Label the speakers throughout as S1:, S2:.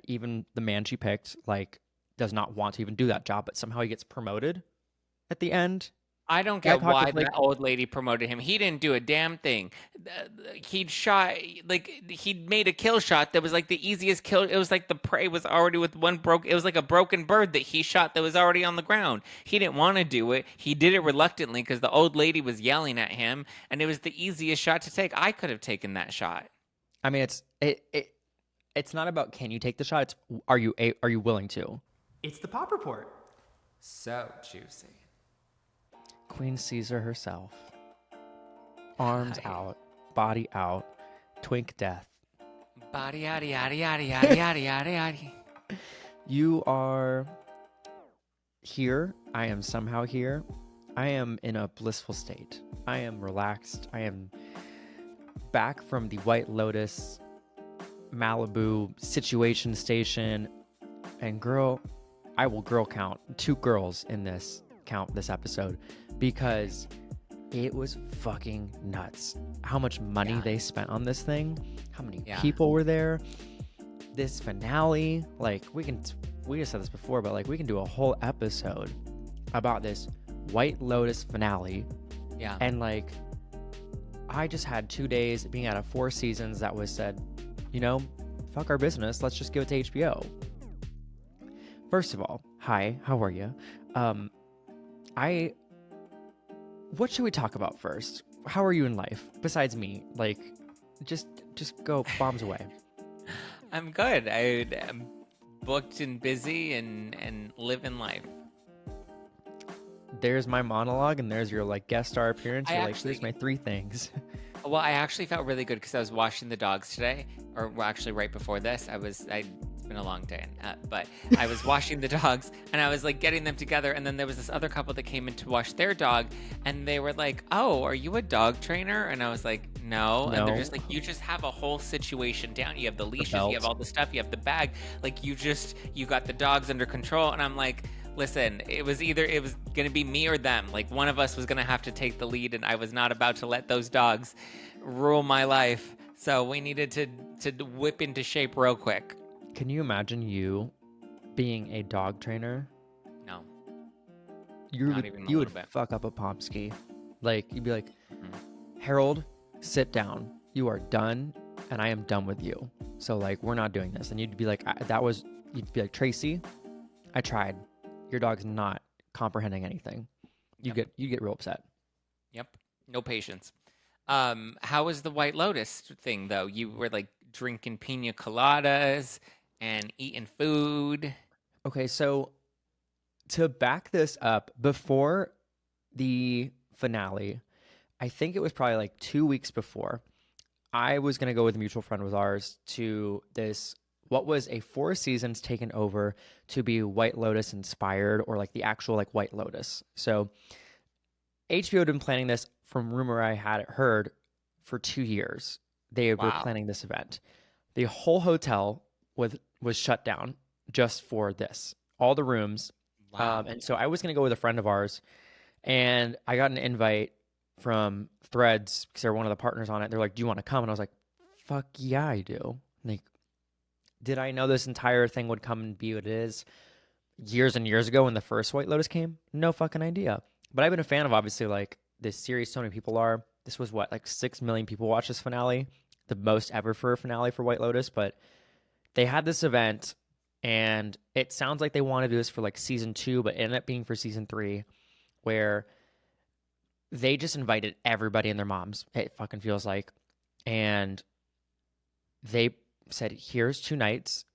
S1: even the man she picked, like, does not want to even do that job, but somehow he gets promoted at the end.
S2: I don't
S1: Guy
S2: get why
S1: Pockets, like,
S2: that old lady promoted him. He didn't do a damn thing. He'd shot like he'd made a kill shot that was like the easiest kill. It was like the prey was already with one broke. It was like a broken bird that he shot that was already on the ground. He didn't want to do it. He did it reluctantly because the old lady was yelling at him, and it was the easiest shot to take. I could have taken that shot.
S1: I mean, it's not about can you take the shot. It's are you willing to?
S3: It's the Pop Report.
S2: So juicy.
S1: Queen Caesar herself, arms
S2: Hi.
S1: out, body out, twink death.
S2: Body yada yada yada yada yada yada yada.
S1: You are here. I am somehow here. I am in a blissful state. I am relaxed. I am back from the White Lotus Malibu situation station. And girl, I will girl count 2 girls in this episode because it was fucking nuts. How much money they spent on this thing, how many people were there. This finale, like we just said this before, but like we can do a whole episode about this White Lotus finale.
S2: Yeah.
S1: And like I just had 2 days being out of 4 seasons that was said, you know, fuck our business, let's just give it to HBO. First of all, hi, how are you? What should we talk about first? How are you in life besides me? Like, just go bombs away.
S2: I'm good. I'm booked and busy and living life.
S1: There's my monologue, and there's your like guest star appearance. You're like, here's my 3 things.
S2: Well, I actually felt really good because I was washing the dogs today, or well, actually right before this. It's been a long day, but I was washing the dogs and I was like getting them together. And then there was this other couple that came in to wash their dog, and they were like, "Oh, are you a dog trainer?" And I was like, "No." And they're just like, "You just have a whole situation down. You have the leashes, you have all the stuff, you have the bag. Like you got the dogs under control." And I'm like, listen, it was going to be me or them. Like one of us was going to have to take the lead, and I was not about to let those dogs rule my life. So we needed to whip into shape real quick.
S1: Can you imagine you being a dog trainer?
S2: No.
S1: You would fuck up a Pomsky. Like you'd be like, Harold, sit down. You are done, and I am done with you. So like we're not doing this. And you'd be like, you'd be like, Tracy, I tried. Your dog's not comprehending anything. You get real upset.
S2: Yep. No patience. How was the White Lotus thing though? You were like drinking pina coladas and eating food.
S1: Okay, so to back this up, before the finale, I think it was probably like 2 weeks before, I was going to go with a mutual friend of ours to this, what was a 4 seasons taken over to be White Lotus inspired, or like the actual like White Lotus. So HBO had been planning this, from rumor I had heard, for 2 years. They were planning this event. The whole hotel was shut down just for this. All the rooms.
S2: Wow.
S1: And so I was going to go with a friend of ours, and I got an invite from Threads because they're one of the partners on it. They're like, "Do you want to come?" And I was like, "Fuck yeah, I do." Like, did I know this entire thing would come and be what it is years and years ago when the first White Lotus came? No fucking idea. But I've been a fan of, obviously, like this series. So many people are. This was what, like 6 million people watched this finale, the most ever for a finale for White Lotus. But they had this event, and it sounds like they want to do this for like season 2, but it ended up being for season 3, where they just invited everybody and their moms, it fucking feels like. And they said, here's 2 nights.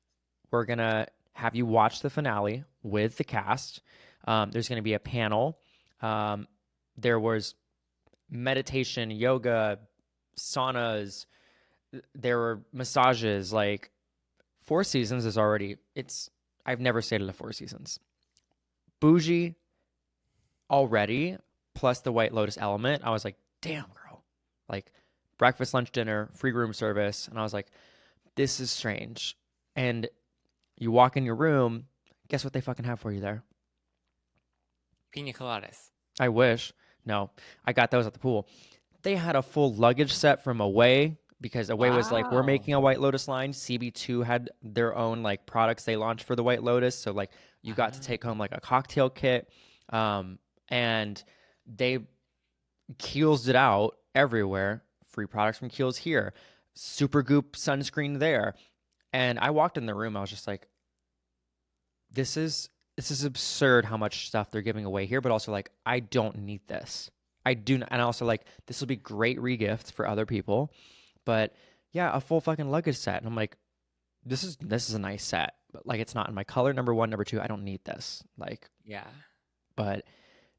S1: We're going to have you watch the finale with the cast. There's going to be a panel. There was meditation, yoga, saunas. There were massages. Like 4 seasons is already, I've never stayed at a 4 seasons. Bougie already, plus the White Lotus element. I was like, damn, girl. Like breakfast, lunch, dinner, free room service. And I was like, this is strange. And you walk in your room, guess what they fucking have for you there?
S2: Pina coladas.
S1: I wish. No, I got those at the pool. They had a full luggage set from away, because Away was like, we're
S2: Wow.
S1: making a White Lotus line. CB2 had their own like products they launched for the White Lotus. So like you got to
S2: Ah.
S1: take home like a cocktail kit. And they Kiehl's it out everywhere. Free products from Kiehl's here. Super Goop sunscreen there. And I walked in the room. I was just like, this is absurd how much stuff they're giving away here, but also like I don't need this. I do not, and also like this will be great regifts for other people. But yeah, a full fucking luggage set. And I'm like, this is a nice set. But like it's not in my color, number one, number two, I don't need this. Like,
S2: Yeah.
S1: but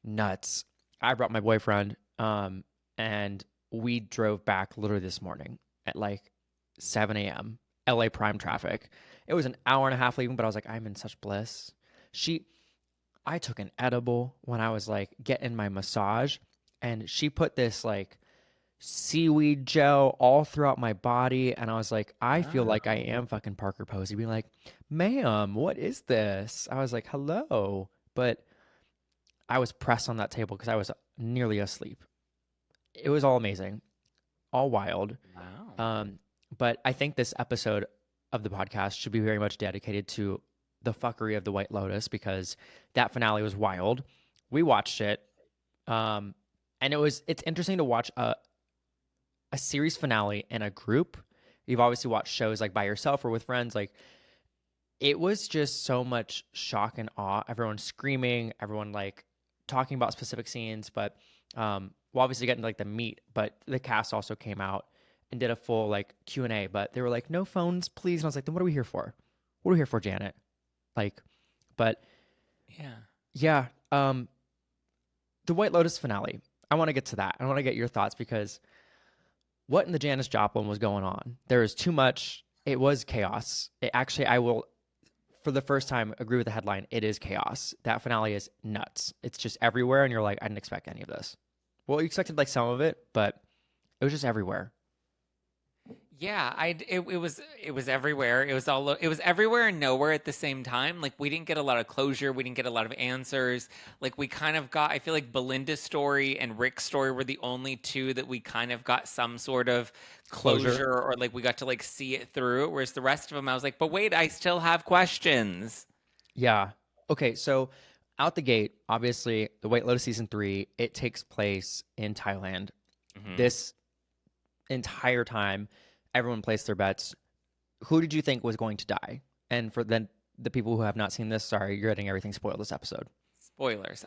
S1: nuts. I brought my boyfriend, and we drove back literally this morning at like 7 a.m. LA prime traffic. It was an hour and a half leaving, but I was like, I'm in such bliss. She, I took an edible when I was like getting my massage, and she put this like seaweed gel all throughout my body, and I was like, I feel like I
S2: Wow.
S1: am fucking Parker Posey, being like, "Ma'am, what is this?" I was like, "Hello," but I was pressed on that table because I was nearly asleep. It was all amazing, all wild.
S2: Wow.
S1: Um, but I think this episode of the podcast should be very much dedicated to the fuckery of the White Lotus because that finale was wild. We watched it, and it's interesting to watch a series finale in a group. You've obviously watched shows like by yourself or with friends. Like it was just so much shock and awe. Everyone screaming, everyone like talking about specific scenes, but we'll obviously get into like the meat. But the cast also came out and did a full like Q&A. But they were like, "No phones, please." And I was like, "Then what are we here for? What are we here for, Janet?" Like, but
S2: Yeah.
S1: yeah, the White Lotus finale. I want to get to that. I want to get your thoughts because what in the Janis Joplin was going on? There was too much. It was chaos. It actually, I will, for the first time, agree with the headline. It is chaos. That finale is nuts. It's just everywhere, and you're like, I didn't expect any of this. Well, you expected like some of it, but it was just everywhere.
S2: Yeah, it was everywhere. It was everywhere and nowhere at the same time. Like we didn't get a lot of closure, we didn't get a lot of answers. Like we kind of got I feel like Belinda's story and Rick's story were the only two that we kind of got some sort of
S1: Closure.
S2: closure or like we got to like see it through. Whereas the rest of them I was like, "But wait, I still have questions."
S1: Yeah. Okay, so out the gate, obviously, the White Lotus season 3, it takes place in Thailand.
S2: Mhm.
S1: This entire time, everyone placed their bets. Who did you think was going to die? And for then the people who have not seen this, sorry, you're getting everything spoiled this episode.
S2: Spoilers.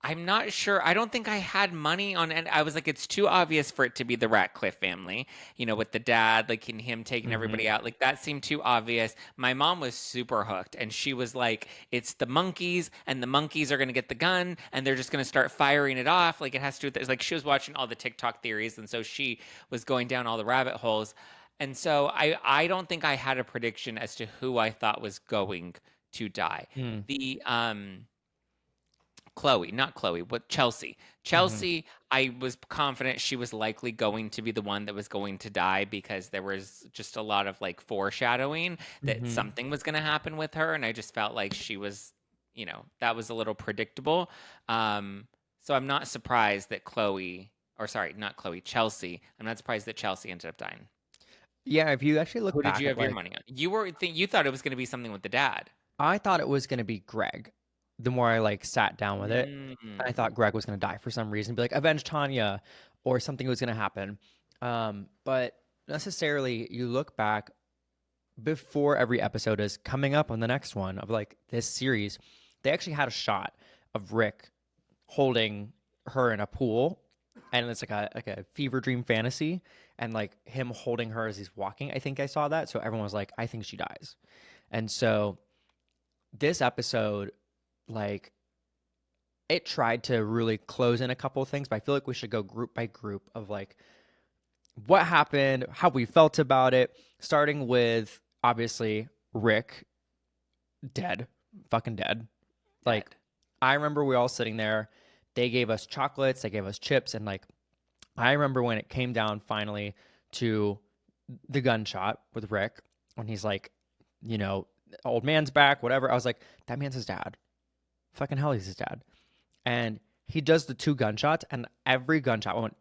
S2: I'm not sure. I don't think I had money on and I was like, it's too obvious for it to be the Ratcliffe family, with the dad, like in him taking
S1: Mm-hmm.
S2: everybody out. Like that seemed too obvious. My mom was super hooked and she was like, it's the monkeys and the monkeys are gonna get the gun and they're just gonna start firing it off. Like it has to do with this. Like she was watching all the TikTok theories, and so she was going down all the rabbit holes. And so I don't think I had a prediction as to who I thought was going to die.
S1: Mm.
S2: The Chloe, not Chloe, but Chelsea.
S1: Mm-hmm.
S2: Chelsea, I was confident she was likely going to be the one that was going to die because there was just a lot of like foreshadowing that
S1: Mm-hmm.
S2: something was going to happen with her. And I just felt like she was, that was a little predictable. So I'm not surprised that Chloe, or sorry, not Chloe, Chelsea. I'm not surprised that Chelsea ended up dying.
S1: Yeah, if you actually look
S2: Who did
S1: back
S2: you
S1: at
S2: have your
S1: like,
S2: money on? You thought it was going to be something with the dad.
S1: I thought it was gonna be Greg. The more I like sat down with it, I
S2: Mm.
S1: thought Greg was gonna die for some reason, be like avenge Tanya, or something was gonna happen. But necessarily, you look back before every episode is coming up on the next one of like this series, they actually had a shot of Rick holding her in a pool, and it's like a fever dream fantasy, and like him holding her as he's walking. I think I saw that, so everyone was like, I think she dies. And so this episode, like, it tried to really close in a couple of things, but I feel like we should go group by group of like what happened, how we felt about it, starting with obviously Rick dead, fucking dead. Like,
S2: Dead.
S1: I remember we all sitting there. They gave us chocolates, they gave us chips, and like, I remember when it came down finally to the gunshot with Rick, when he's like, you know, old man's back, whatever. I was like, that man's his dad. Fucking hell, he's his dad. And he does the two gunshots, and every gunshot I went,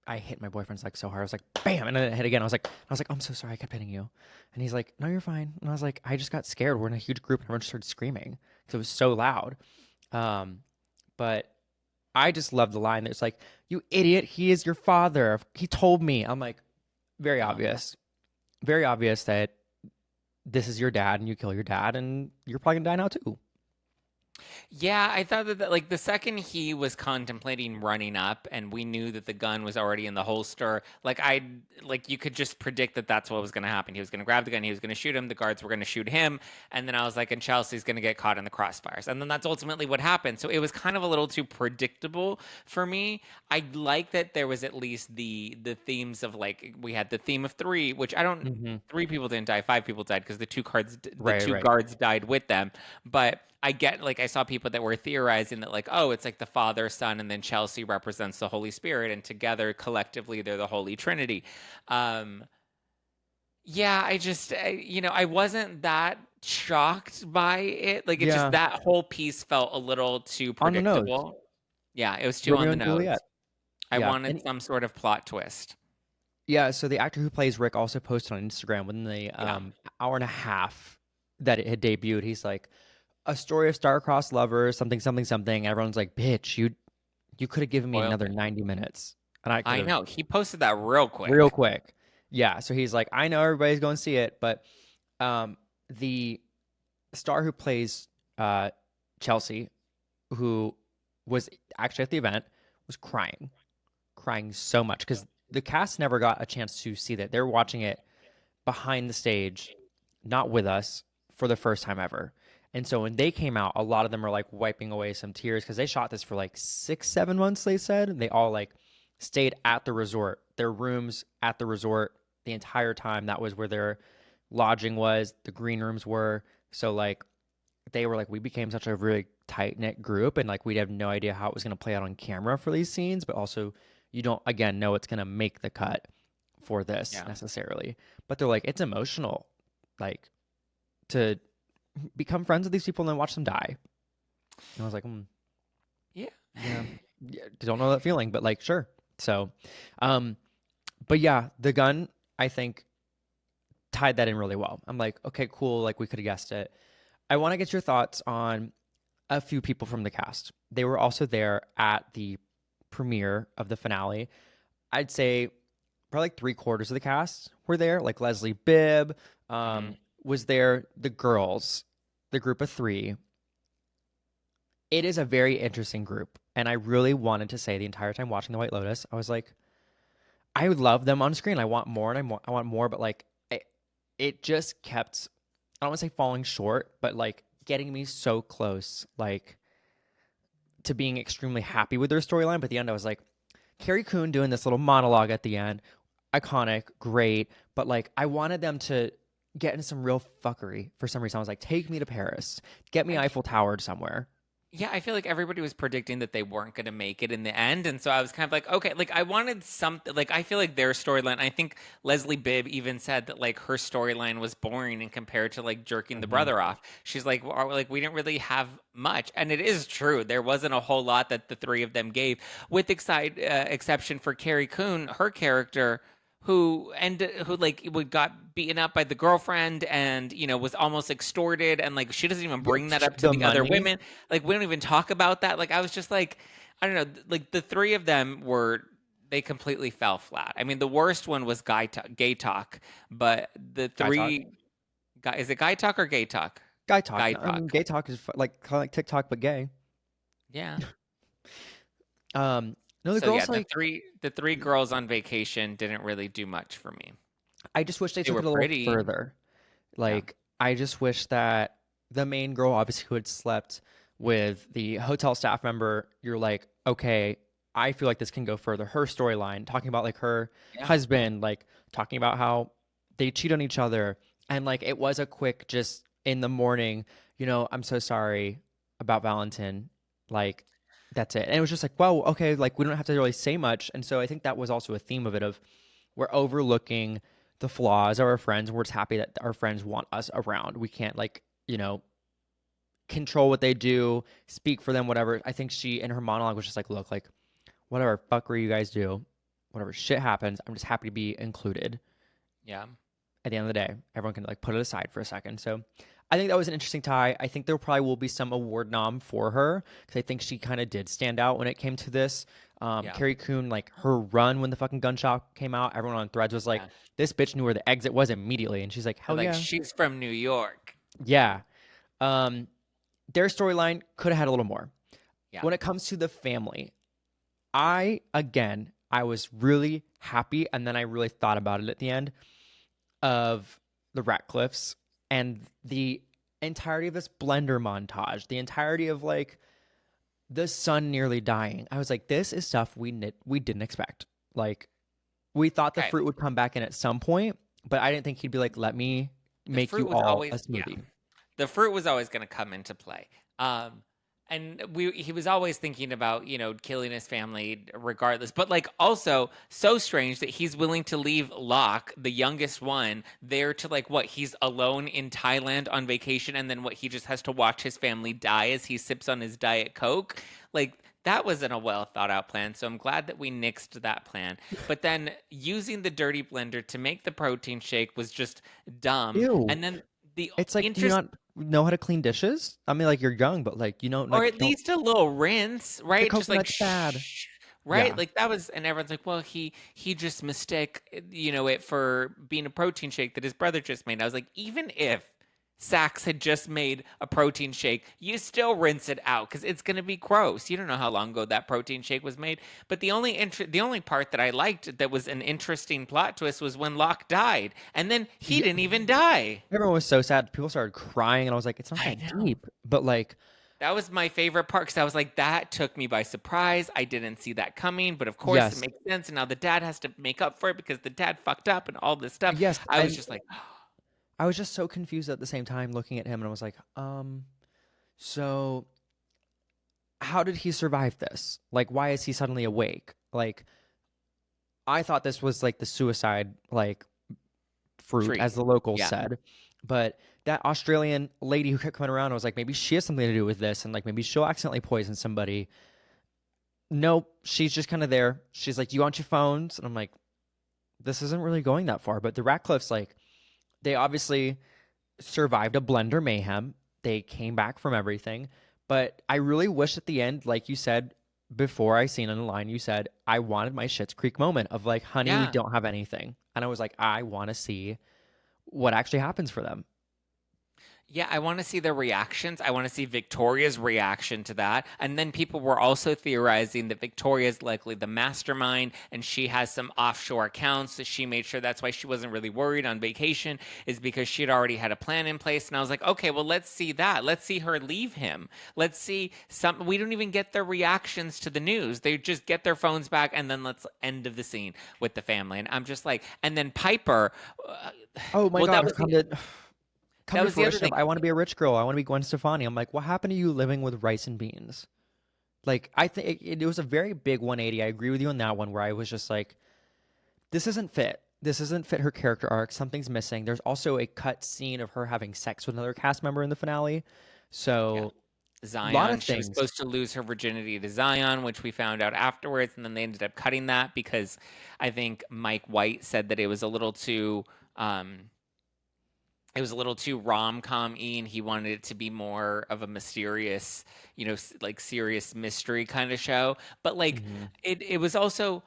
S1: I hit my boyfriend's like so hard. I was like, bam, and then it hit again. I was like, I'm so sorry, I kept hitting you. And he's like, no, you're fine. And I was like, I just got scared. We're in a huge group, and everyone just started screaming because it was so loud. Um, but I just love the line that's like, "You idiot! He is your father. He told me." I'm like,
S2: Oh,
S1: very obvious that this is your dad, and you kill your dad, and you're probably gonna die now too.
S2: yeah, I thought that, like the second he was contemplating running up, and we knew that the gun was already in the holster, like you could just predict that that's what was going to happen. He was going to grab the gun, he was going to shoot him, the guards were going to shoot him, and then I was like, and Chelsea's going to get caught in the crossfires, and then that's ultimately what happened. So it was kind of a little too predictable for me. I like that there was at least the themes of like we had the theme of three, which I don't.
S1: Mm-hmm.
S2: Three people didn't die, five people died because the
S1: Right,
S2: two
S1: right.
S2: guards died with them, but I get like I saw people that were theorizing that like, oh, it's like the Father, Son, and then Chelsea represents the Holy Spirit, and together collectively they're the Holy Trinity. Um, yeah, I wasn't that shocked by it. Like it just
S1: Yeah,
S2: that whole piece felt a little too
S1: on the nose.
S2: predictable. Yeah, it was too on
S1: Romeo
S2: the
S1: and Juliet.
S2: nose. I
S1: Yeah,
S2: wanted
S1: and
S2: some sort of plot twist.
S1: yeah. So the actor who plays Rick also posted on Instagram within the
S2: Yeah.
S1: hour and a half that it had debuted. He's like, a story of star-crossed lovers, something, something, something. Everyone's like, bitch, you could have given me
S2: Spoiled
S1: another
S2: it.
S1: 90 minutes, and I could
S2: I
S1: have
S2: know. He posted that real
S1: real
S2: quick.
S1: quick. Yeah. So he's like, I know everybody's going to see it, but the star who plays Chelsea, who was actually at the event, was crying so much because the cast never got a chance to see that. They're watching it behind the stage, not with us, for the first time ever. And so when they came out, a lot of them were like wiping away some tears because they shot this for like 6, 7 months, they said. And they all like stayed at the resort, their rooms at the resort the entire time. That was where their lodging was, the green rooms were. So like they were like, we became such a really tight knit group, and like we'd have no idea how it was going to play out on camera for these scenes, but also you don't again know it's going to make the cut for this
S2: Yeah.
S1: necessarily. But they're like, it's emotional, like to become friends with these people and then watch them die. And I was like,
S2: Yeah.
S1: yeah, yeah, don't know that feeling, but like, sure. So, um, but yeah, the gun, I think, tied that in really well. I'm like, okay, cool. Like we could have guessed it. I want to get your thoughts on a few people from the cast. They were also there at the premiere of the finale. I'd say probably like 3/4 of the cast were there. Like Leslie Bibb
S2: Hmm.
S1: was there. The girls, the group of three. It is a very interesting group, and I really wanted to say the entire time watching the White Lotus, I was like, I would love them on screen. I want more, and I want more, but like it just kept. I don't want to say falling short, but like getting me so close, like to being extremely happy with their storyline. But at the end, I was like, Carrie Coon doing this little monologue at the end, iconic, great. But like, I wanted them to get into some real fuckery for some reason. I was like, take me to Paris, get me
S2: I
S1: Eiffel Towered somewhere.
S2: Yeah, I feel like everybody was predicting that they weren't going to make it in the end. And so I was kind of like, okay, like I wanted something, like I feel like their storyline, I think Leslie Bibb even said that like her storyline was boring and compared to like jerking the
S1: Mm-hmm.
S2: brother off. She's like, like we didn't really have much. And it is true. There wasn't a whole lot that the three of them gave, with exception for Carrie Coon, her character who like would got beaten up by the girlfriend and was almost extorted, and like she doesn't even
S1: Yeah,
S2: bring that up to
S1: the
S2: the other
S1: money.
S2: women. Like we don't even talk about that. Like I was just like, I don't know, like the three of them were, they completely fell flat. I mean, the worst one was gay talk, but the
S1: Guy talk.
S2: three guy, is it guy talk or gay talk?
S1: Guy talk.
S2: Guy
S1: I mean,
S2: talk.
S1: gay talk is like kind of like TikTok but gay.
S2: Yeah.
S1: Um, no, the
S2: So yeah,
S1: girls like.
S2: the three girls on vacation didn't really do much for me.
S1: I just wish they
S2: They
S1: took
S2: were
S1: it a little
S2: pretty.
S1: further.
S2: Yeah.
S1: Like, I just wish that the main girl, obviously, who had slept with the hotel staff member, you're like, okay, I feel like this can go further. Her storyline, talking about like her
S2: Yeah.
S1: husband, like talking about how they cheat on each other. And like, it was a quick, just in the morning, I'm so sorry about Valentin. Like, that's it. And it was just like, well, okay, like, we don't have to really say much. And so I think that was also a theme of it of we're overlooking the flaws of our friends. We're just happy that our friends want us around. We can't like, control what they do, speak for them, whatever. I think she in her monologue was just like, look, like whatever fuckery you guys do, whatever shit happens, I'm just happy to be included.
S2: Yeah.
S1: At the end of the day, everyone can like put it aside for a second. So I think that was an interesting tie. I think there probably will be some award nom for her because I think she kind of did stand out when it came to this.
S2: Yeah.
S1: Carrie Coon, like her run when the fucking gunshot came out, everyone on Threads was like,
S2: Yeah.
S1: "This bitch knew where the exit was immediately," and she's like,
S2: They're
S1: "Hell
S2: like,
S1: yeah,
S2: she's from New York.
S1: yeah." Um, their storyline could have had a little more.
S2: Yeah.
S1: When it comes to the family, I was really happy, and then I really thought about it at the end of the Ratcliffes and the entirety of this blender montage, the entirety of like the son nearly dying. I was like, this is stuff we didn't expect. Like we thought the
S2: Okay.
S1: fruit would come back in at some point, but I didn't think he'd be like, let me
S2: The
S1: make
S2: fruit
S1: you
S2: was
S1: all
S2: always
S1: a smoothie.
S2: the fruit was always going to come into play. And he was always thinking about, killing his family regardless. But like also so strange that he's willing to leave Locke, the youngest one, there to like what he's alone in Thailand on vacation, and then what he just has to watch his family die as he sips on his Diet Coke. Like that wasn't a well thought out plan. So I'm glad that we nixed that plan. But then using the dirty blender to make the protein shake was just dumb.
S1: Ew.
S2: And then the
S1: It's like, do you not know how to clean dishes? I mean, like you're young, but like you know,
S2: or
S1: like
S2: at
S1: don't
S2: least a little rinse,
S1: the
S2: right? Just like
S1: coconut's bad.
S2: shh, right?
S1: Yeah.
S2: Like that was, and everyone's like, well, he just mistake, it for being a protein shake that his brother just made. I was like, even if Sachs had just made a protein shake, you still rinse it out because it's gonna be gross. You don't know how long ago that protein shake was made. But the only part that I liked that was an interesting plot twist was when Locke died, and then he
S1: Yeah.
S2: didn't even die.
S1: Everyone was so sad. People started crying, and I was like, it's not
S2: I
S1: that
S2: know.
S1: deep. But like,
S2: That was my favorite part because I was like, that took me by surprise. I didn't see that coming, but of course it
S1: yes,
S2: makes sense. And now the dad has to make up for it because the dad fucked up and all this stuff.
S1: yes,
S2: I was
S1: and
S2: just like,
S1: I was just so confused at the same time looking at him, and I was like, so how did he survive this? Like, why is he suddenly awake? Like, I thought this was like the suicide like fruit,
S2: tree.
S1: as the locals
S2: Yeah.
S1: said, but that Australian lady who kept coming around, I was like, maybe she has something to do with this, and like maybe she'll accidentally poison somebody. Nope, she's just kind of there. She's like, "Do you want your phones?" And I'm like, "This isn't really going that far." But the Ratcliffes, like, they obviously survived a blender mayhem. They came back from everything. But I really wish at the end, like you said before I seen on the line, you said, I wanted my Schitt's Creek moment of like, honey, we
S2: Yeah.
S1: don't have anything. And I was like, I want to see what actually happens for them.
S2: Yeah, I want to see their reactions. I want to see Victoria's reaction to that. And then people were also theorizing that Victoria's likely the mastermind and she has some offshore accounts that she made sure that's why she wasn't really worried on vacation, is because she had already had a plan in place. And I was like, okay, well, let's see that. Let's see her leave him. Let's see some. We don't even get their reactions to the news. They just get their phones back and then let's end of the scene with the family. And I'm just like, and then Piper.
S1: Oh my
S2: Well,
S1: God,
S2: that
S1: her
S2: was
S1: come
S2: the,
S1: to come
S2: that
S1: to
S2: was the other
S1: fruition
S2: thing.
S1: of I want to be a rich girl. I want to be Gwen Stefani. I'm like, what happened to you living with rice and beans? Like, I think it was a very big 180. I agree with you on that one where I was just like, this isn't fit. This doesn't fit her character arc. Something's missing. There's also a cut scene of her having sex with another cast member in the finale.
S2: Yeah.
S1: So, a lot
S2: Zion.
S1: of
S2: She was
S1: things.
S2: supposed to lose her virginity to Zion, which we found out afterwards, and then they ended up cutting that because I think Mike White said that it was a little too rom-com-y, and he wanted it to be more of a mysterious, like serious mystery kind of show. But like
S1: Mhm.
S2: it was also,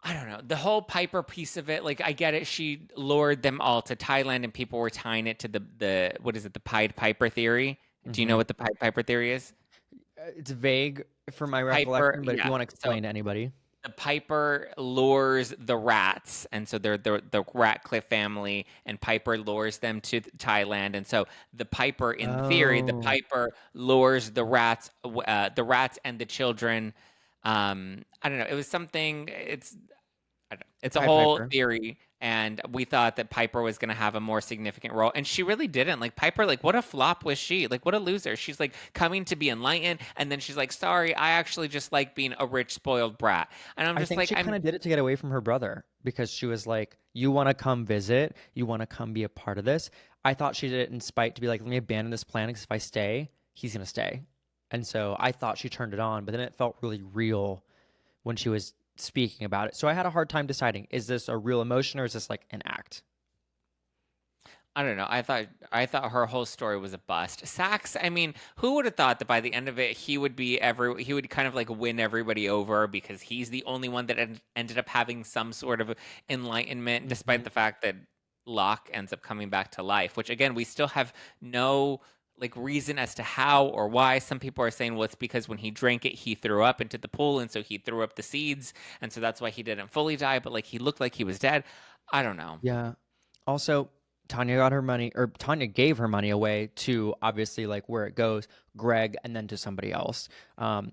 S2: I don't know, the whole Piper piece of it. Like I get it, she lured them all to Thailand, and people were tying it to the what is it, the Pied Piper theory? Do you know
S1: Mhm.
S2: what the Pied Piper theory is?
S1: It's vague from my
S2: Piper,
S1: recollection, but if you
S2: yeah.
S1: want to
S2: So
S1: explain to anybody.
S2: the Piper lures the rats, and so they're the Ratcliffe family, and Piper lures them to Thailand, and so the Piper, in theory, the
S1: Oh,
S2: Piper lures the rats and the children. I don't know. It was something. I don't know.
S1: the
S2: It's a
S1: Pied
S2: whole
S1: Piper.
S2: theory, and we thought that Piper was going to have a more significant role, and she really didn't. Like Piper, like what a flop was she? Like what a loser. She's like coming to be enlightened, and then she's like, "Sorry, I actually just like being a rich, spoiled brat." And I'm
S1: I
S2: just
S1: think
S2: like,
S1: she kind
S2: I'm
S1: of did it to get away from her brother because she was like, you want to come visit? You want to come be a part of this? I thought she did it in spite to be like, let me abandon this plan because if I stay, he's going to stay. And so I thought she turned it on, but then it felt really real when she was speaking about it. So I had a hard time deciding, is this a real emotion or is this like an act?
S2: I don't know. I thought her whole story was a bust. Sax, I mean, who would have thought that by the end of it he would kind of like win everybody over because he's the only one that ended up having some sort of enlightenment, despite
S1: Hmm.
S2: the fact that Locke ends up coming back to life, which again, we still have no like reason as to how or why. Some people are saying, well, it's because when he drank it, he threw up into the pool, and so he threw up the seeds, and so that's why he didn't fully die, but like he looked like he was dead. I don't know.
S1: Yeah. Also, Tanya got her money, or Tanya gave her money away to obviously like where it goes, Greg, and then to somebody else. Um,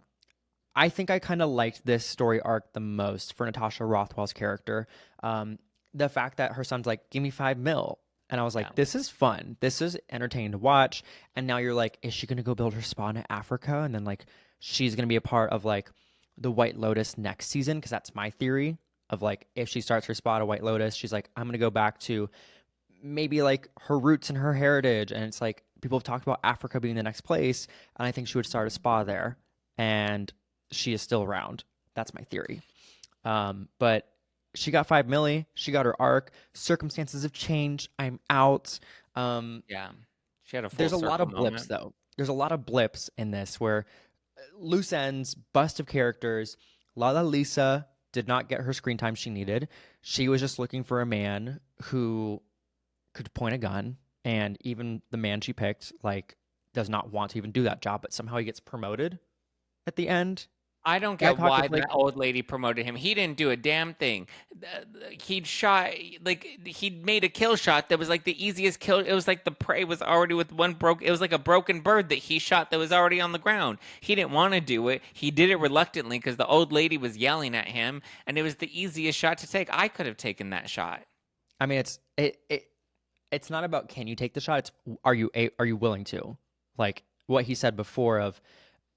S1: I think I kind of liked this story arc the most for Natasha Rothwell's character. Um, the fact that her son's like, "Give me 5 mil," and I was
S2: Yeah.
S1: like, "This is fun. This is entertaining to watch." And now you're like, "Is she gonna go build her spa in Africa?" And then like, she's gonna be a part of like the White Lotus next season because that's my theory of like if she starts her spa at White Lotus, she's like, "I'm gonna go back to maybe like her roots and her heritage." And it's like people have talked about Africa being the next place, and I think she would start a spa there, and she is still around. That's my theory. But she got 5 milli. She got her arc. Circumstances have changed. I'm out. Um,
S2: Yeah. She had a full
S1: there's a lot
S2: circle
S1: of blips
S2: moment.
S1: though. There's a lot of blips in this where loose ends, bust of characters. Lala Lisa did not get her screen time she needed. She was just looking for a man who could point a gun, and even the man she picked like does not want to even do that job, but somehow he gets promoted at the end.
S2: I don't
S1: I
S2: get
S1: talk
S2: why
S1: with like,
S2: that old lady promoted him. He didn't do a damn thing. He'd shot like he'd made a kill shot that was like the easiest kill. It was like the prey was already with one broke. It was like a broken bird that he shot that was already on the ground. He didn't want to do it. He did it reluctantly because the old lady was yelling at him, and it was the easiest shot to take. I could have taken that shot.
S1: I mean, it's not about can you take the shot. It's are you willing to? Like what he said before of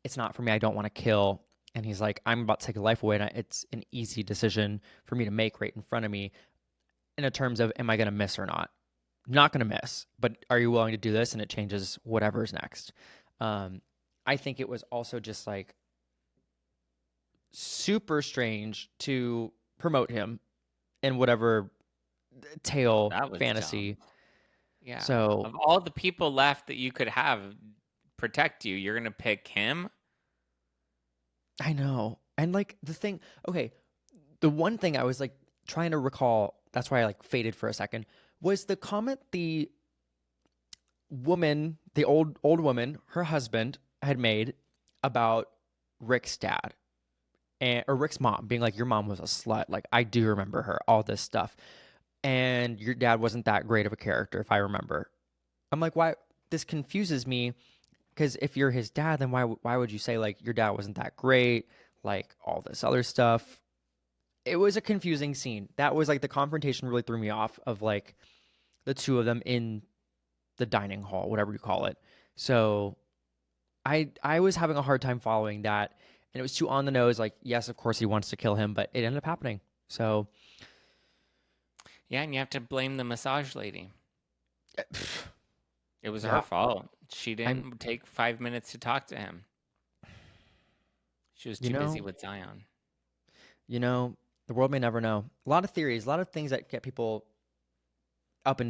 S1: it's not for me. I don't want to kill. And he's like, I'm about to take a life away, and it's an easy decision for me to make right in front of me. In terms of, am I going to miss or not? Not going to miss, but are you willing to do this? And it changes whatever's next. Um, I think it was also just like super strange to promote him in whatever tale
S2: That was dumb.
S1: fantasy.
S2: Yeah.
S1: So
S2: Of all the people left that you could have protect you, you're gonna pick him.
S1: I know. And like the thing, okay, the one thing I was like trying to recall, that's why I like faded for a second, was the comment the woman, the old woman, her husband had made about Rick's dad and or Rick's mom being like, your mom was a slut. Like I do remember her, all this stuff. And your dad wasn't that great of a character, if I remember. I'm like, why this confuses me because if you're his dad, then why would you say like your dad wasn't that great, like all this other stuff? It was a confusing scene. That was like the confrontation really threw me off of like the two of them in the dining hall, whatever you call it. So I was having a hard time following that, and it was too on the nose. Like yes, of course he wants to kill him, but it ended up happening. So
S2: Yeah, and you have to blame the massage lady. It was her
S1: yeah,
S2: fault. She
S1: I'm
S2: didn't take 5 minutes to talk to him. She was
S1: you
S2: too busy
S1: know
S2: with Zion.
S1: you know the world may never know. A lot of theories, a lot of things that get people up in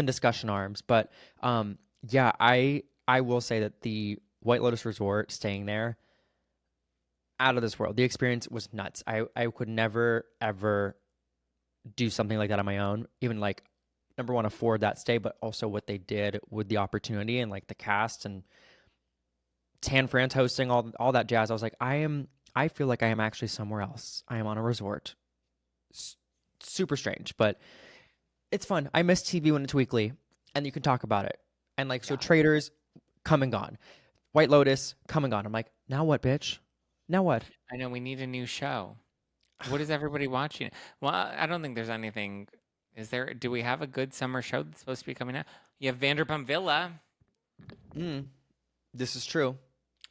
S1: discussion arms. But yeah, I will say that the White Lotus Resort, staying there, out of this world. The experience was nuts. I could never ever do something like that on my own. Even like number one, afford that stay, but also what they did with the opportunity and like the cast and Tan France hosting all that jazz. I was like, I feel like I am actually somewhere else. I am on a resort. S- Super strange, but it's fun. I miss TV when it's weekly and you can talk about it. And like, so
S2: Yeah.
S1: Traders, come and gone. White Lotus, come and gone. I'm like, now what, bitch? Now what?
S2: I know we need a new show. What is everybody watching? Well, I don't think there's anything. Is there? Do we have a good summer show that's supposed to be coming out? You have Vanderpump Villa.
S1: Mm, this is true.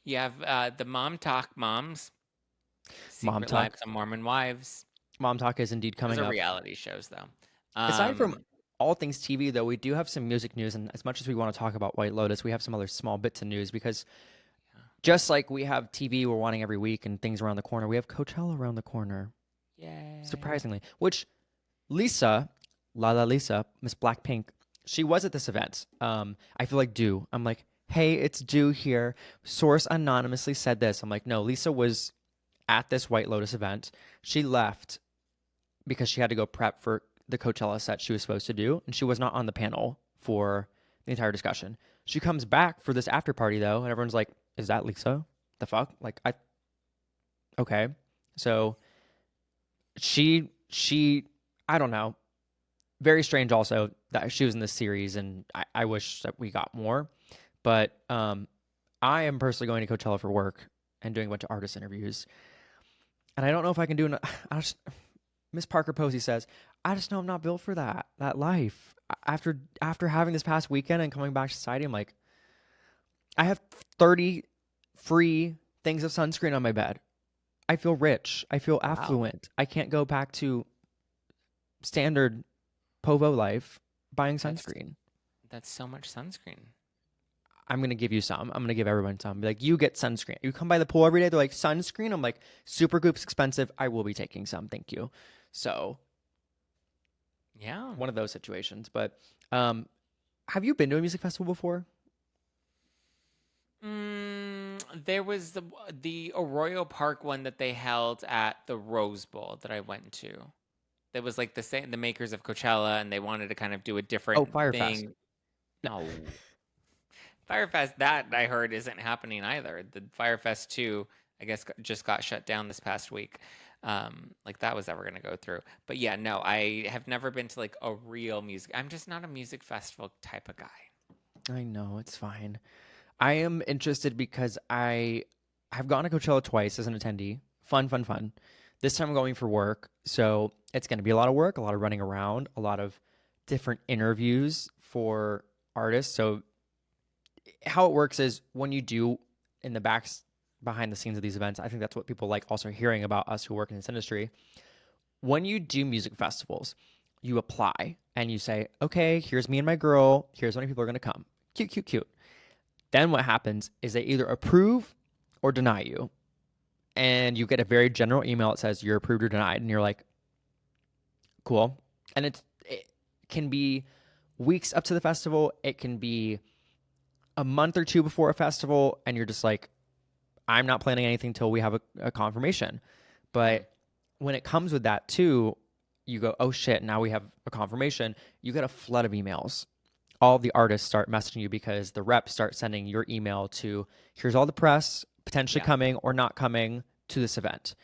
S2: You have the Mom Talk Moms,
S1: Mom
S2: Secret
S1: Talk.
S2: Lives of Mormon Wives.
S1: Mom Talk is indeed
S2: Those
S1: coming
S2: are
S1: up.
S2: reality shows, though.
S1: Aside from
S2: Um,
S1: all things TV, though, we do have some music news. And as much as we want to talk about White Lotus, we have some other small bits of news because just like we have TV we're wanting every week and things around the corner, we have Coachella around the corner.
S2: Yay.
S1: surprisingly. Which Lisa, Lisa, Miss Blackpink, she was at this event. I feel like Do. I'm like, hey, it's Do here. Source anonymously said this. I'm like, no, Lisa was at this White Lotus event. She left because she had to go prep for the Coachella set she was supposed to do, and she was not on the panel for the entire discussion. She comes back for this after party though, and everyone's like, "Is that Lisa? The fuck?" Like, okay. So she I don't know. Very strange also that she was in this series, and I wish that we got more. But I am personally going to Coachella for work and doing a bunch of artist interviews. And I don't know if I can do Miss Parker Posey says, I just know I'm not built for that life. After having this past weekend and coming back to society, I'm like, I have 30 free things of sunscreen on my bed. I feel rich. I feel affluent. Wow. I can't go back to standard Povo life buying sunscreen.
S2: That's so much sunscreen.
S1: I'm going to give you some. I'm going to give everyone some. Be like, you get sunscreen. You come by the pool every day. They're like, sunscreen? I'm like, Supergoop's expensive. I will be taking some. Thank you. So,
S2: yeah.
S1: One of those situations. But have you been to a music festival before?
S2: There was the Arroyo Park one that they held at the Rose Bowl that I went to. That was like the makers of Coachella, and they wanted to kind of do a different
S1: Firefest.
S2: thing. No. Firefest, that I heard isn't happening either. The Firefest 2, I guess, just got shut down this past week. Like that was ever going to go through. But yeah, no, I have never been to like a real music. I'm just not a music festival type of guy.
S1: I know, it's fine. I am interested because I have gone to Coachella twice as an attendee. Fun. This time I'm going for work. So it's going to be a lot of work, a lot of running around, a lot of different interviews for artists. So how it works is when you do in the behind the scenes of these events, I think that's what people like also hearing about us who work in this industry. When you do music festivals, you apply and you say, okay, here's me and my girl. Here's how many people are going to come. Cute. Then what happens is they either approve or deny you. And you get a very general email that says you're approved or denied. And you're like, cool. And it can be weeks up to the festival. It can be a month or two before a festival. And you're just like, I'm not planning anything till we have a confirmation. But when it comes with that too, you go, oh shit, now we have a confirmation. You get a flood of emails. All the artists start messaging you because the reps start sending your email to, here's all the press potentially coming or not coming to this event.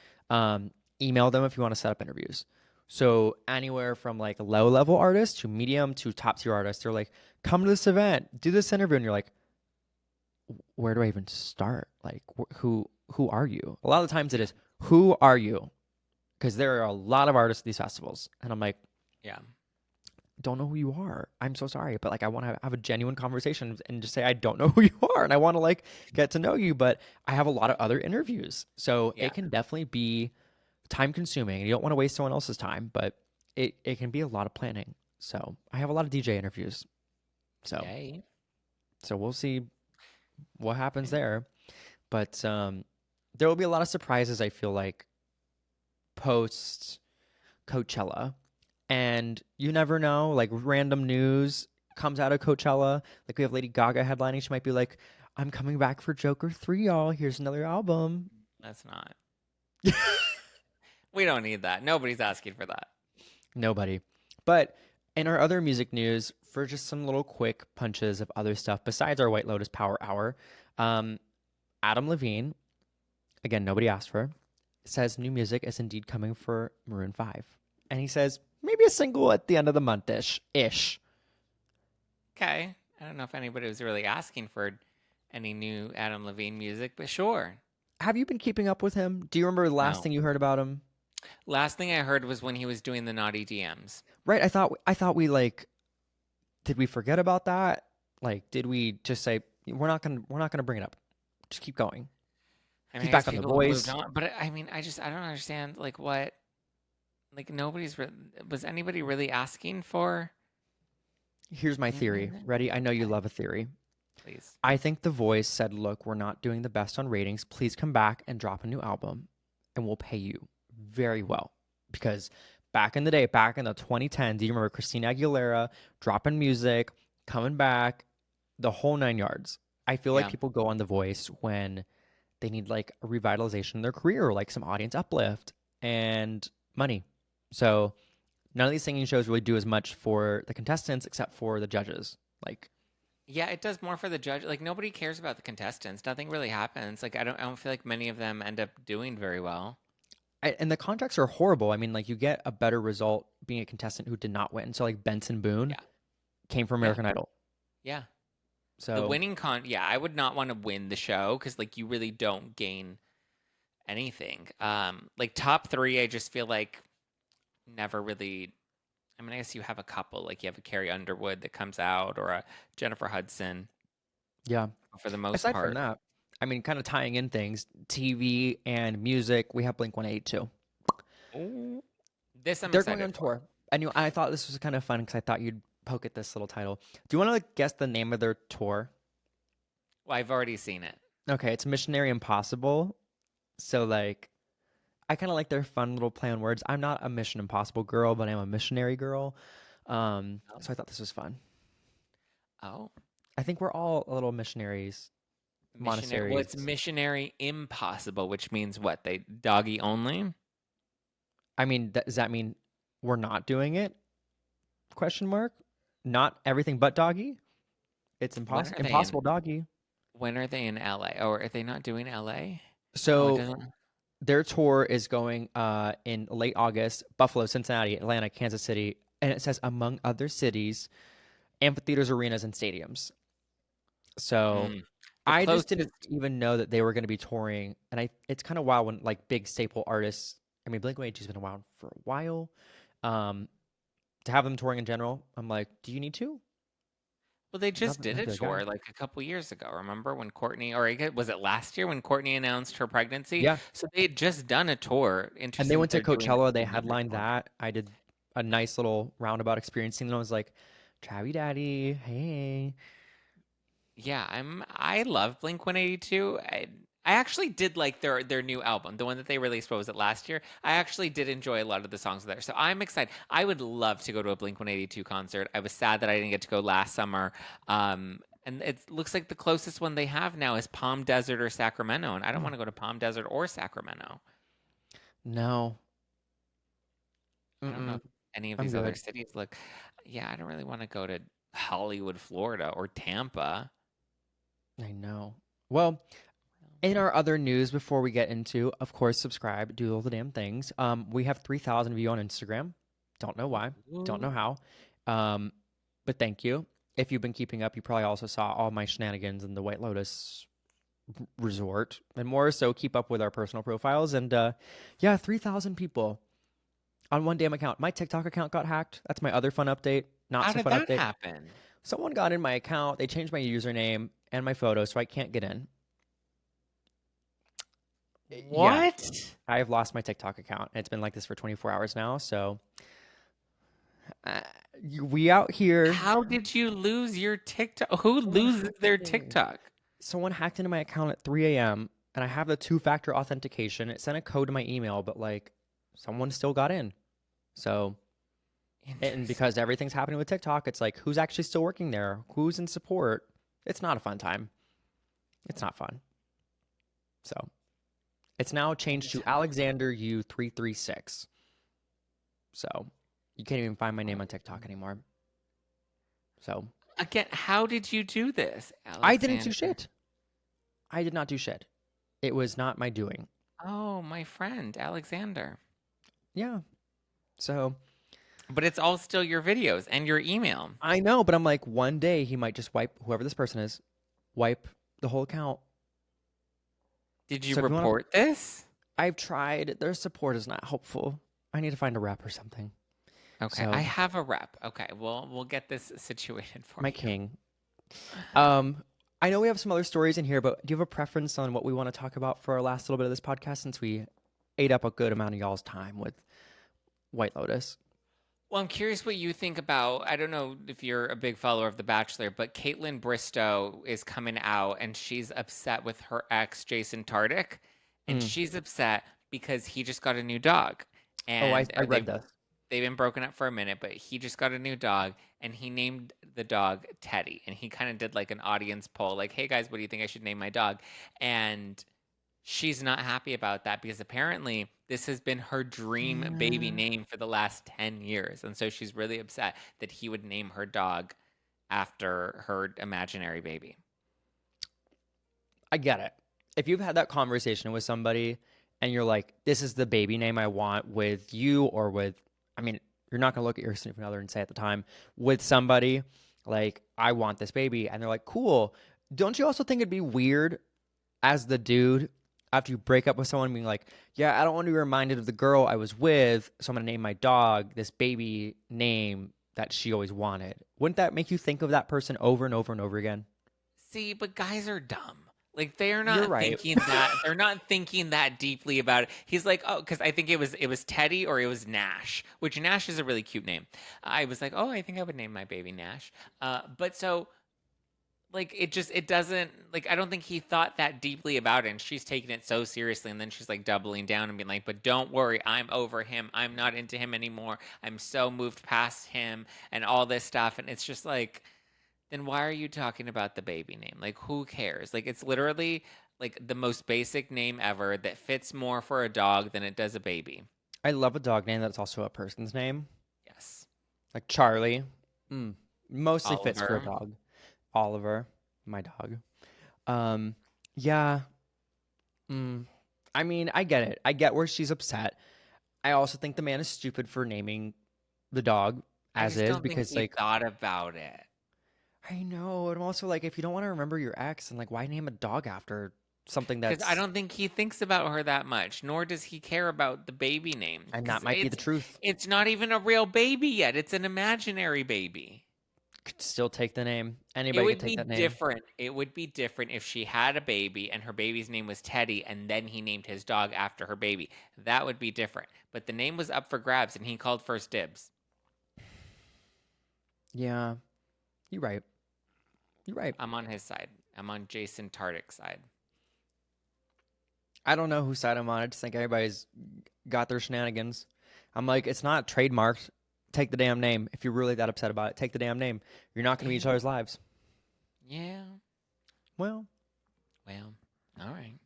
S1: Email them if you want to set up interviews. So anywhere from like low-level artists to medium to top-tier artists, they're like, come to this event, do this interview. And you're like, where do I even start? Like, who are you? A lot of the times it is, who are you? Because there are a lot of artists at these festivals. And I'm like,
S2: yeah,
S1: don't know who you are. I'm so sorry. But like, I want to have a genuine conversation and just say, I don't know who you are. And I want to like get to know you, but I have a lot of other interviews. So it can definitely be time consuming. You don't want to waste someone else's time, but it can be a lot of planning. So I have a lot of DJ interviews. So, so we'll see what happens there. But there will be a lot of surprises, I feel like, post Coachella. And you never know, like random news comes out of Coachella. Like we have Lady Gaga headlining. She might be like, I'm coming back for Joker 3, y'all. Here's another album.
S2: That's not. We don't need that. Nobody's asking for that.
S1: Nobody. But in our other music news, for just some little quick punches of other stuff besides our White Lotus Power Hour, Adam Levine, again, nobody asked for, says new music is indeed coming for Maroon 5. And he says, maybe a single at the end of the month-ish.
S2: Okay. I don't know if anybody was really asking for any new Adam Levine music, but sure.
S1: Have you been keeping up with him? Do you remember the last thing you heard about him?
S2: Last thing I heard was when he was doing the Naughty DMs.
S1: Right. I thought we like, did we forget about that? Like, did we just say we're not gonna bring it up? Just keep going.
S2: I mean,
S1: he's back on The Voice.
S2: But I mean, I don't understand like what. Like was anybody really asking for?
S1: Here's my theory. Ready? I know you love a theory.
S2: Please.
S1: I think The Voice said, look, we're not doing the best on ratings. Please come back and drop a new album and we'll pay you very well. because back in the day, back in the 2010s, do you remember Christina Aguilera dropping music, coming back, the whole nine yards? I feel like
S2: Yeah.
S1: people go on The Voice when they need like a revitalization in their career, or like some audience uplift and money. So none of these singing shows really do as much for the contestants except for the judges. Like,
S2: Yeah, it does more for the judge. Like nobody cares about the contestants. Nothing really happens. Like I don't feel like many of them end up doing very well.
S1: and the contracts are horrible. I mean, like you get a better result being a contestant who did not win. So like Benson Boone
S2: Yeah.
S1: came from
S2: Yeah.
S1: American Idol.
S2: Yeah. The
S1: So
S2: winning yeah, I would not want to win the show because like you really don't gain anything. Like top three, I just feel like never really. I mean, I guess you have a couple, like you have a Carrie Underwood that comes out or a Jennifer Hudson
S1: yeah.
S2: for the most
S1: Aside from
S2: part.
S1: that, I mean, kind of tying in things, TV and music, we have Blink 182.
S2: Ooh. This I'm
S1: They're going
S2: excited
S1: on
S2: for.
S1: tour. And I thought this was kind of fun because I thought you'd poke at this little title. Do you want to like, guess the name of their tour?
S2: Well, I've already seen it.
S1: Okay, it's Missionary Impossible. So like I kind of like their fun little play on words. I'm not a Mission Impossible girl, but I'm a missionary girl.
S2: Oh.
S1: So I thought this was fun.
S2: Oh.
S1: I think we're all little missionaries,
S2: Missionary. Well, it's
S1: monasteries.
S2: missionary impossible, which means what? They doggy only?
S1: I mean, does that mean we're not doing it? Question mark. Not everything but doggy. It's
S2: When are they in
S1: impossible doggy.
S2: when are they in LA? Or are they not doing LA? No, it
S1: So
S2: doesn't.
S1: their tour is going in late August. Buffalo, Cincinnati, Atlanta, Kansas City, and it says among other cities, amphitheaters, arenas, and stadiums. So
S2: Mm. The
S1: I just
S2: closest
S1: didn't even know that they were going to be touring, and it's kind of wild when like big staple artists. I mean, Blink-182's been around for a while. Um, to have them touring in general, I'm like, do you need to?
S2: well, they just
S1: Not
S2: did a
S1: the guy.
S2: tour like a couple years ago. Remember when Courtney, or was it last year when Courtney announced her pregnancy?
S1: Yeah,
S2: So they had just done a tour.
S1: and they
S2: Interesting that
S1: went to
S2: they're doing
S1: Coachella. They
S2: another
S1: headlined
S2: tour.
S1: that. I did a nice little roundabout experiencing, and I was like, Travi Daddy, hey.
S2: Yeah, I love Blink 182. I actually did like their new album, the one that they released. What was it, last year? I actually did enjoy a lot of the songs there. So I'm excited. I would love to go to a Blink 182 concert. I was sad that I didn't get to go last summer. And it looks like the closest one they have now is Palm Desert or Sacramento, and I don't
S1: Hmm.
S2: want to go to Palm Desert or Sacramento.
S1: No,
S2: I don't know if
S1: mm-mm,
S2: any of
S1: I'm
S2: these other
S1: good.
S2: cities look. Yeah, I don't really want to go to Hollywood, Florida, or Tampa.
S1: I know. Well, in our other news, before we get into, of course, subscribe, do all the damn things. We have 3,000 view on Instagram. Don't know why. Don't know
S2: Ooh.
S1: how. Um, but thank you. If you've been keeping up, you probably also saw all my shenanigans in the White Lotus resort and more. So keep up with our personal profiles. And yeah, 3,000 people on one damn account. My TikTok account got hacked. That's my other fun update. Not
S2: How
S1: so
S2: did
S1: fun
S2: that
S1: update.
S2: happen?
S1: Someone got in my account. They changed my username and my photo, so I can't get in. Yeah,
S2: What?
S1: I have lost my TikTok account. It's been like this for 24 hours now. So uh, we out here.
S2: How did you lose your TikTok? Who
S1: Someone
S2: loses
S1: hacked
S2: their
S1: in.
S2: TikTok?
S1: Someone hacked into my account at 3 a.m. and I have the two-factor authentication. It sent a code to my email, but like someone still got in. So and
S2: Interesting.
S1: because everything's happening with TikTok, it's like who's actually still working there? Who's in support? It's not a fun time. It's not fun. So it's now changed to Alexander U336. So you can't even find my name on TikTok anymore. So
S2: Again, how did you do this,
S1: I didn't do
S2: Alexander?
S1: shit. I did not do shit. It was not my doing.
S2: Oh, my friend, Alexander.
S1: Yeah. So
S2: But it's all still your videos and your email.
S1: I know, but I'm like, one day he might just wipe whoever this person is, wipe the whole account.
S2: Did you
S1: So if you want,
S2: report this?
S1: I've tried. Their support is not helpful. I need to find a rep or something.
S2: Okay, I
S1: So
S2: have a rep. Okay, well, we'll get this situated for
S1: my
S2: you.
S1: king. Um, I know we have some other stories in here, but do you have a preference on what we want to talk about for our last little bit of this podcast since we ate up a good amount of y'all's time with White Lotus?
S2: Well, I'm curious what you think about. I don't know if you're a big follower of The Bachelor, but Kaitlyn Bristowe is coming out and she's upset with her ex, Jason Tartick. And
S1: Mm.
S2: she's upset because he just got a new dog.
S1: Oh,
S2: and
S1: I read this.
S2: they've been broken up for a minute, but he just got a new dog and he named the dog Teddy. And he kind of did like an audience poll, like, hey guys, what do you think I should name my dog? And she's not happy about that because apparently this has been her dream baby
S1: Yeah.
S2: name for the last 10 years. And so she's really upset that he would name her dog after her imaginary baby.
S1: I get it. If you've had that conversation with somebody and you're like, this is the baby name I want with you or with, I mean, you're not going to look at your significant other and say at the time with somebody, like, I want this baby. And they're like, cool. Don't you also think it'd be weird as the dude after you break up with someone being like, yeah, I don't want to be reminded of the girl I was with, so I'm going to name my dog this baby name that she always wanted. Wouldn't that make you think of that person over and over and over again?
S2: See, but guys are dumb. Like they're
S1: You're
S2: not
S1: right.
S2: thinking that they're not thinking that deeply about it. He's like, oh, because I think it was Teddy or it was Nash, which Nash is a really cute name. I was like, oh, I think I would name my baby Nash. But so like it doesn't like I don't think he thought that deeply about it. And she's taking it so seriously, and then she's like doubling down and being like, but don't worry, I'm over him. I'm not into him anymore. I'm so moved past him and all this stuff. And it's just like then why are you talking about the baby name? Like, who cares? Like, it's literally like the most basic name ever that fits more for a dog than it does a baby.
S1: I love a dog name that's also a person's name.
S2: Yes.
S1: Like Charlie. Mostly fits for a
S2: Oliver.
S1: dog. Oliver, my dog. Yeah. I mean, I get it. I get where she's upset. I also think the man is stupid for naming the dog
S2: I
S1: as
S2: just
S1: is
S2: don't think
S1: because,
S2: he
S1: like,
S2: thought about it.
S1: I know. And I'm also like, if you don't want to remember your ex, and like, why name a dog after something
S2: Because I
S1: that's,
S2: don't think he thinks about her that much, nor does he care about the baby name.
S1: and that
S2: Because
S1: might be the truth.
S2: it's not even a real baby yet. It's an imaginary baby.
S1: Could still take the name.
S2: It
S1: Anybody could
S2: would
S1: take
S2: be
S1: that name.
S2: different. It would be different if she had a baby and her baby's name was Teddy and then he named his dog after her baby. That would be different. But the name was up for grabs and he called first dibs.
S1: Yeah. You're right. You're right.
S2: I'm on his side. I'm on Jason Tartick's side.
S1: I don't know whose side I'm on. I just think everybody's got their shenanigans. I'm like, it's not trademarked. Take the damn name. If you're really that upset about it, take the damn name. You're not going to be each other's lives.
S2: Yeah.
S1: Well,
S2: All right.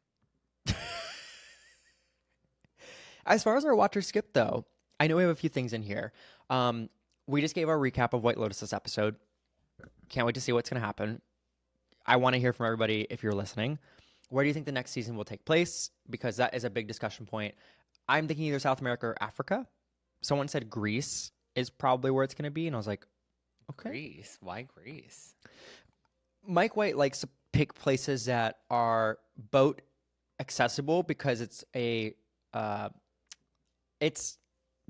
S1: as far as our watch or skip, though, I know we have a few things in here. We just gave our recap of White Lotus this episode. Can't wait to see what's going to happen. I want to hear from everybody if you're listening. Where do you think the next season will take place? Because that is a big discussion point. I'm thinking either South America or Africa. Someone said Greece is probably where it's going to be. And I was like, okay.
S2: Greece? Why Greece?
S1: Mike White likes to pick places that are boat accessible because it's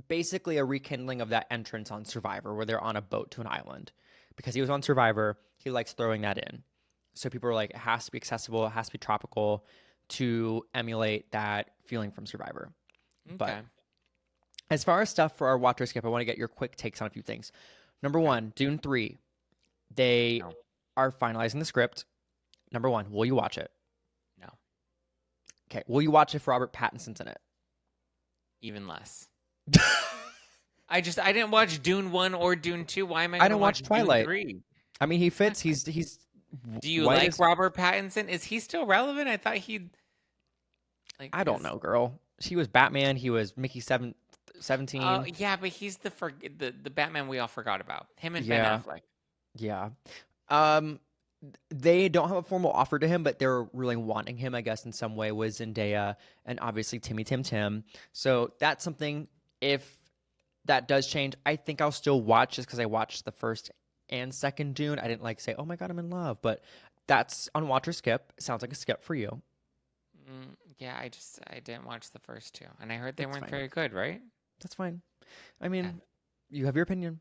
S1: basically a rekindling of that entrance on Survivor where they're on a boat to an island. Because he was on Survivor, he likes throwing that in. So people are like, it has to be accessible, it has to be tropical to emulate that feeling from Survivor.
S2: Okay.
S1: But as far as stuff for our watch or skip, I want to get your quick takes on a few things. Number one, Dune 3. They
S2: No.
S1: are finalizing the script. Number one, will you watch it?
S2: No.
S1: Okay. Will you watch it if Robert Pattinson's in it?
S2: Even less. I didn't watch Dune 1 or Dune 2. Why am I
S1: I
S2: going to
S1: didn't watch
S2: watch
S1: Twilight.
S2: Dune 3?
S1: I mean, he fits. He's
S2: Do you
S1: white
S2: like
S1: as-
S2: Robert Pattinson? Is he still relevant? I thought he'd like
S1: I don't know, girl. He was Batman. He was Mickey 17.
S2: Oh, yeah, but he's the Batman we all forgot about. Him and
S1: Yeah.
S2: Ben Affleck.
S1: Yeah. They don't have a formal offer to him, but they're really wanting him, I guess, in some way, with Zendaya and obviously Timmy Tim Tim. So that's something, if that does change, I think I'll still watch just because I watched the first and second Dune. I didn't like say, oh my God, I'm in love. But that's on watch or skip. It sounds like a skip for you.
S2: Yeah, I didn't watch the first two, and I heard they
S1: That's
S2: weren't
S1: fine.
S2: very good, right?
S1: That's fine. I mean,
S2: Yeah.
S1: you have your opinion.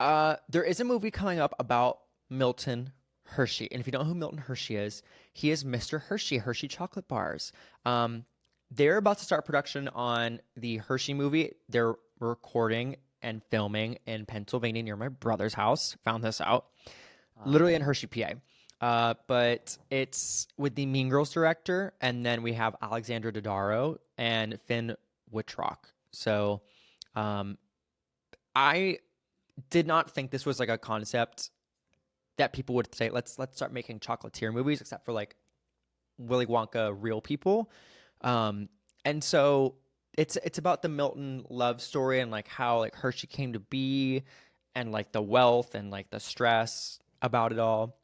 S1: There is a movie coming up about Milton Hershey. And if you don't know who Milton Hershey is, he is Mr. Hershey, Hershey chocolate bars. They're about to start production on the Hershey movie. They're recording and filming in Pennsylvania near my brother's house. Found this out. Literally in Hershey, PA. But it's with the Mean Girls director. And then we have Alexandra Daddario and Finn Wittrock. So, um, I did not think this was like a concept that people would say, let's start making chocolatier movies, except for like Willy Wonka real people. Um, and so it's about the Milton love story and like how like Hershey came to be and like the wealth and like the stress about it all.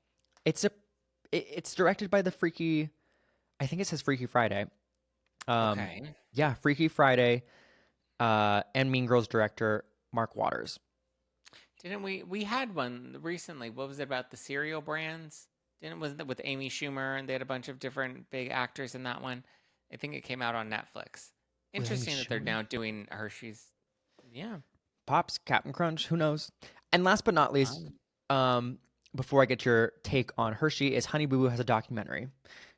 S1: It's a it's directed by the Freaky, I think it says Freaky Friday. Um,
S2: Okay.
S1: yeah, Freaky Friday, and Mean Girls director Mark Waters.
S2: Didn't we had one recently? What was it about the cereal brands? Didn't was it with Amy Schumer and they had a bunch of different big actors in that one? I think it came out on Netflix.
S1: With Amy
S2: Interesting that they're
S1: Schumer,
S2: now doing Hershey's. Yeah.
S1: Pops, Captain Crunch, who knows? And last but not least,
S2: Um,
S1: um, before I get your take on Hershey, is Honey Boo Boo has a documentary.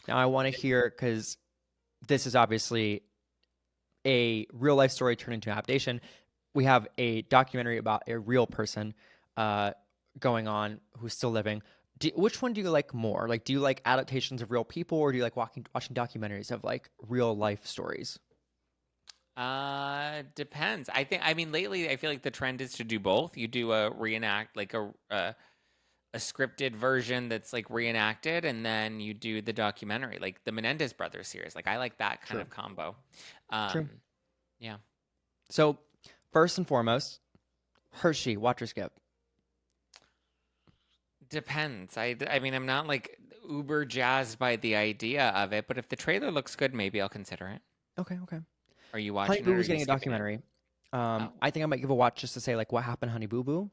S1: Now I want to hear because this is obviously a real life story turned into an adaptation. We have a documentary about a real person uh, going on who's still living. Which one do you like more? Like, do you like adaptations of real people, or do you like watching documentaries of like real life stories?
S2: depends. I mean lately I feel like the trend is to do both. You do a reenact like a scripted version that's like reenacted, and then you do the documentary, like the Menendez brothers series. Like I like that kind
S1: True.
S2: of combo.
S1: True.
S2: Yeah.
S1: So, first and foremost, Hershey, watch or skip.
S2: Depends. I mean, I'm not like uber jazzed by the idea of it, but if the trailer looks good, maybe I'll consider it.
S1: Okay, okay.
S2: Are you
S1: Honey
S2: watching it
S1: Boo
S2: or are
S1: Boo's
S2: you
S1: getting a
S2: skipping it?
S1: documentary.
S2: Oh,
S1: I think I might give a watch just to say like what happened to Honey Boo Boo.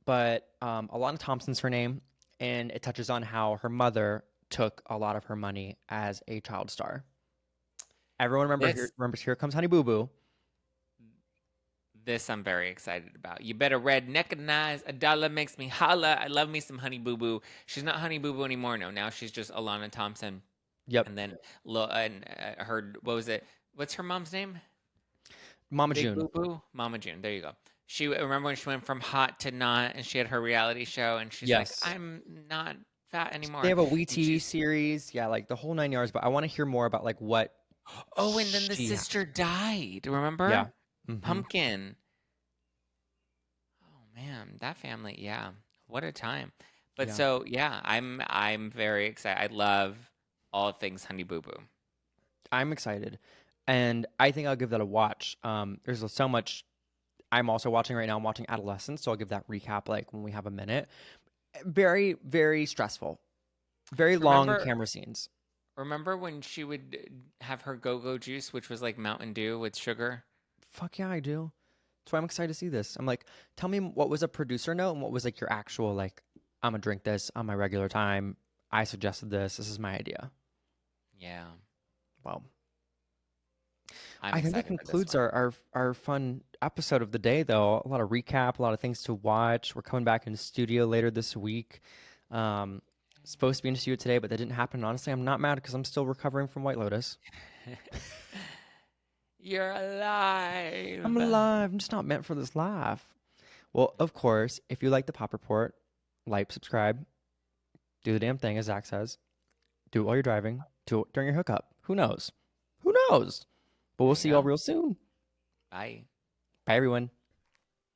S1: But Alana Thompson's her name, and it touches on how her mother took a lot of her money as a child star. Everyone
S2: this
S1: remembers Here Comes Honey Boo Boo.
S2: this I'm very excited about. You better recognize a dollar makes me holla. I love me some Honey Boo Boo. She's not Honey Boo Boo anymore. No, now she's just Alana Thompson.
S1: Yep,
S2: And then and her what was it? What's her mom's name?
S1: Mama
S2: Big
S1: June.
S2: Boo Boo, Mama June. There you go. She remember when she went from hot to not, and she had her reality show, and she's like,
S1: Yes,
S2: "I'm not fat
S1: they
S2: anymore."
S1: have a Wee
S2: And
S1: TV
S2: she's
S1: series. Yeah, like the whole 9 yards. But I want to hear more about like what
S2: oh, and then the
S1: she
S2: sister
S1: has.
S2: died.
S1: Yeah.
S2: Remember?
S1: Hmm.
S2: Pumpkin. Oh man, that family. Yeah, what a time. But
S1: Yeah.
S2: so yeah, I'm very excited. I love all things Honey Boo Boo.
S1: I'm excited, and I think I'll give that a watch. There's so much I'm also watching right now. I'm watching Adolescence, so I'll give that recap like when we have a minute. Very, very stressful. Very long
S2: Remember
S1: camera scenes.
S2: remember when she would have her go-go juice, which was like Mountain Dew with sugar?
S1: Fuck yeah, I do. That's why I'm excited to see this. I'm like, tell me what was a producer note and what was like your actual like, I'm gonna drink this on my regular time. I suggested this. This is my idea.
S2: Yeah,
S1: Well,
S2: I'm
S1: I think that
S2: excited for this
S1: concludes
S2: one.
S1: our fun episode of the day, though. A lot of recap, a lot of things to watch. We're coming back into studio later this week. Um, Supposed to be in studio today, but that didn't happen. Honestly, I'm not mad because I'm still recovering from White Lotus.
S2: You're
S1: I'm
S2: alive.
S1: alive. I'm just not meant for this life. Well, of course, if you like the Pop Report, like, subscribe, do the damn thing, as Zach says. Do it while you're driving, do it during your hookup. Who knows? Who knows? But we'll
S2: There you
S1: see you all
S2: go.
S1: real soon.
S2: Bye.
S1: Bye, everyone.